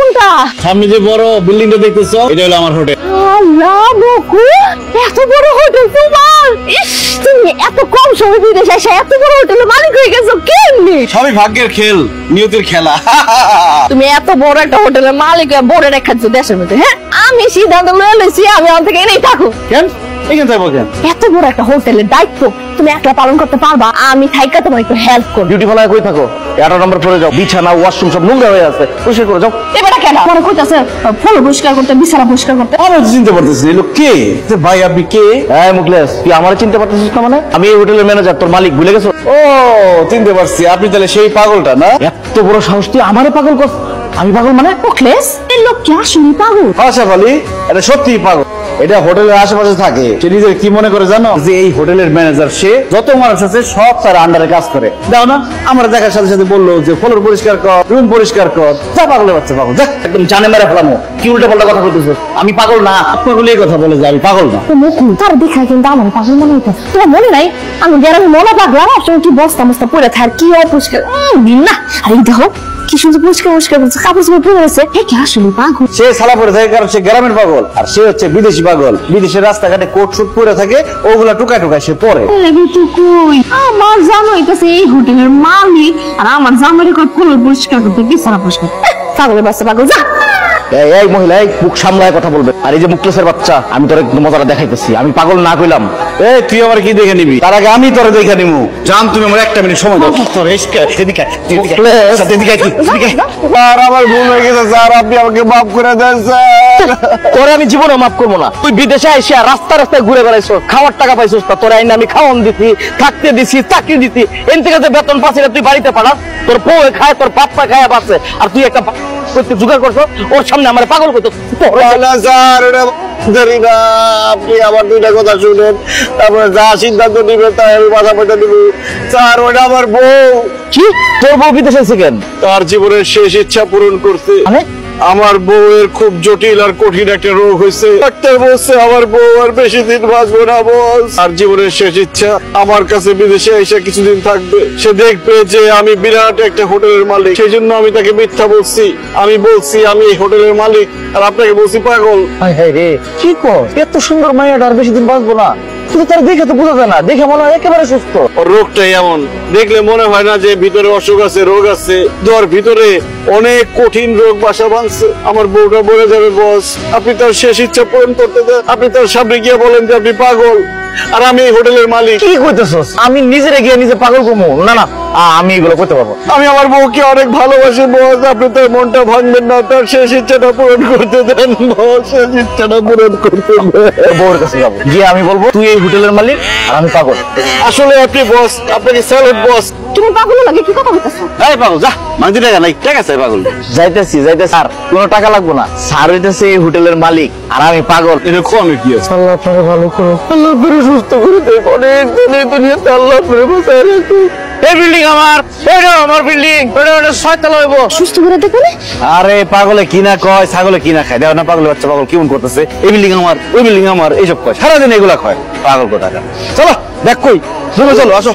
কোনটা? সামনে যে বড় বিল্ডিংটা দেখতেছো এটা হলো আমার হোটেল। আল্লাহ বকু, এত বড় হোটেল তোমার! ইস, তুমি এত কম সময় বিদেশে এসে এত বড় হোটেলের মালিক হয়ে গেছো কেমনে? সবই ভাগ্যের খেল, নিয়তির খেলা। তুমি এত বড় একটা হোটেলের মালিক হয়ে বড় রেখাচ্ছো দেশের মধ্যে, হ্যাঁ? আমি সিদ্ধান্ত লয়ে লইছি আমি ওখান থেকে এনেই থাকো। কেন এখানে থাকবো কেন? এত বড় একটা হোটেলের দায়িত্ব তুমি একলা পালন করতে পারবা? আমি থাইকা তোমার একটু হেল্প করব। ডিউটি ফলায় কই থাকো? 11 নম্বর ফ্লোরে যাও, বিছানা ওয়াশরুম সব নোংরা হয়ে আছে, পরিষ্কার করে যাও। এবারে কেন মনে কইতাছে ফলো পরিষ্কার করতে, বিছানা পরিষ্কার করতে? আমি চিনতে পারতেছি এই লোক কে? ভাই আপনি কে? এই মুখলেস, তুই আমারে চিনতে পারতেছিস না? মানে আমি এই হোটেলের ম্যানেজার, তোর মালিক, ভুলে গেছো? ও চিনতে পারছি, আপনি তাহলে সেই পাগলটা না? এত বড় সাহস, তুই আমারে পাগল কর? আমি পাগল মানে? মুখলেস, এই লোক কি আসলে পাগল? আশরাফ আলী এটা সত্যি পাগল। এটা হোটেলের আশেপাশে থাকে, সে নিজের কি মনে করে জানো? যে এই হোটেলের ম্যানেজার, সে যত মানুষ আছে সব তার আন্ডারে কাজ করে। দাও না, আমরা দেখার সাথে সাথে বললো যে ফ্লোর পরিষ্কার কর, রুম পরিষ্কার কর। যা পাগলের বাচ্চা পাগল, যা একদম জানে মেরে ফেলামো। কি উল্টা পাল্টা কথা বলতেছিস? আমি পাগল না। পাগল এই কথা বলে যে আমি পাগল না। মুকুল তার দেখা কিন্তু আমার পাগল মনে হইতেছে। তোমার মনে নাই আমি গ্রামে মনে পাগলা সবসময় কি বস্তা মস্তা পড়ে থাকে, কি অপরিষ্কার না। আর এই দেখো কি সুন্দর পরিষ্কার পরিষ্কার করছে, কাপড় চোপড় পরে আছে। এ কি আসলে পাগল? সে সালা পরে থাকে কারণ সে গ্রামের পাগল, আর সে হচ্ছে বিদেশি পাগল। বিদেশের রাস্তাঘাটে কোট শুট পরে থাকে, ওগুলা টুকায় টুকায় সে পরে। আমার জানো হইতেছে এই হোটেলের মালিক, আর আমার জামাই ফ্লোর পরিষ্কার করতে, বিছানা পরিষ্কার। পাগলের বাচ্চা পাগল, যা। এই মহিলা, এই মুখ সামলায় কথা বলবে। আর এই যে মুখলেসের বাচ্চা, আমি তোর একদম মজাটা দেখাইতেছি। আমি পাগল না কইলাম। তুই আমার কি দেখে নিবি? তার আগে আমি তোরে দেখে নিবো। জান, তুমি আমার একটা মিনিট সময় দাও। তোর এদিকে আর আমার ভুল হয়ে গেছে স্যার, আপনি আমাকে মাফ করে দেন স্যার। তোরে আমি জীবনে মাফ করবো না। তুই বিদেশে আইসা রাস্তা রাস্তায় ঘুরে বেড়াইছো, খাওয়ার টাকা পাইছিস না। তোর আইনে আমি খাওয়ান দিছি, থাকতে দিছি, চাকরি দিছি। এন থেকে যে বেতন পাচ্ছি না তুই বাড়িতে পাঠাস, তোর বউ খায়, তোর বাপ্পা খায় বাঁচে, আর তুই একটা করতে জোগাড় করছো, ওর সামনে আমার পাগল করতো। স্যার আপনি আমার দুইটা কথা শুনেন, তারপরে যা সিদ্ধান্ত নিবেন তাই আমি মাথা পেতে দিব। স্যার ওটা আমার বউ। কি তোর বউ বিদেশে আছে কেন? তার জীবনের শেষ ইচ্ছা পূরণ করতে। মানে আমার বউয়ের খুব জটিল আর কঠিন একটা রোগ হয়েছে। ডাক্তার বলছে আমার বউ আর বেশি দিন বাঁচবে না বস। আর জীবনের শেষ ইচ্ছা আমার কাছে বিদেশে এসে কিছুদিন থাকবে। সে দেখবে যে আমি বিরাট একটা হোটেলের মালিক, সেই জন্য আমি তাকে মিথ্যা বলছি। আমি বলছি আমি এই হোটেলের মালিক, আর আপনাকে বলছি পাগল। হায় রে, কি কর? এত সুন্দর মাইয়াটা আর বেশি দিন বাঁচবো না? কিন্তু তার দেখে তো বোঝা যায় না, দেখে মনে হয় একেবারে সুস্থ। ওর রোগটাই এমন, দেখলে মনে হয় না যে ভিতরে অসুখ আছে, রোগ আছে। তোর ভিতরে অনেক কঠিন রোগ বাসা বাঁধছে। আমার বউটা বলে যাবে বস, আপনি তার শেষ ইচ্ছা পূরণ করতে দেন। আপনি তার সামনে গিয়ে বলেন যে আপনি পাগল, আর আমি এই হোটেলের মালিক। কি কইতেছস? আমি নিজেরে গিয়ে নিজে পাগল করবো? না না, আমি এগুলো করতে পারবো। আমি আমার বউকে অনেক ভালোবাসি বস, আপনি তার মনটা ভাঙবেন না, তার শেষ ইচ্ছাটা পূরণ করতে দেন বস, শেষ ইচ্ছাটা পূরণ করতে দেন। বউর কাছে যাবো, গিয়ে আমি বলবো তুই এই হোটেলের মালিক আর আমি পাগল। আসলে আপনি বস, আপনাকে স্যালুট বস। তুমি পাগল লাগে কি কথা বলতেছো? এই পাগল যা, মাঝে টাকা নাই, টাকা চাই পাগল। যাইতেছি স্যার, কোনো টাকা লাগবো না। স্যার হইতেছে এই হোটেলের মালিক আর আমি পাগল। এরকম আমি কি আছে? আল্লাহ আপনাকে ভালো করো, আল্লাহ আপনাকে সুস্থ করে দেখ। অনেক দিনে দুনিয়াতে আল্লাহ আপনাকে বাঁচায় রাখুন। এই বিল্ডিং আমার, এটা আমার বিল্ডিং, এটা 6 তলা হইব। সুস্থ করে দেখো না। আরে পাগলে কি না কয়, ছাগলে কি না খায়। দেখো না পাগলের বাচ্চা পাগল কেমন করতেছে। এই বিল্ডিং আমার, ওই বিল্ডিং আমার, এইসব কয়, সারাদিন এগুলা কয়। পাগল কোথাকার। চলো দেখ কই, চলো আসো।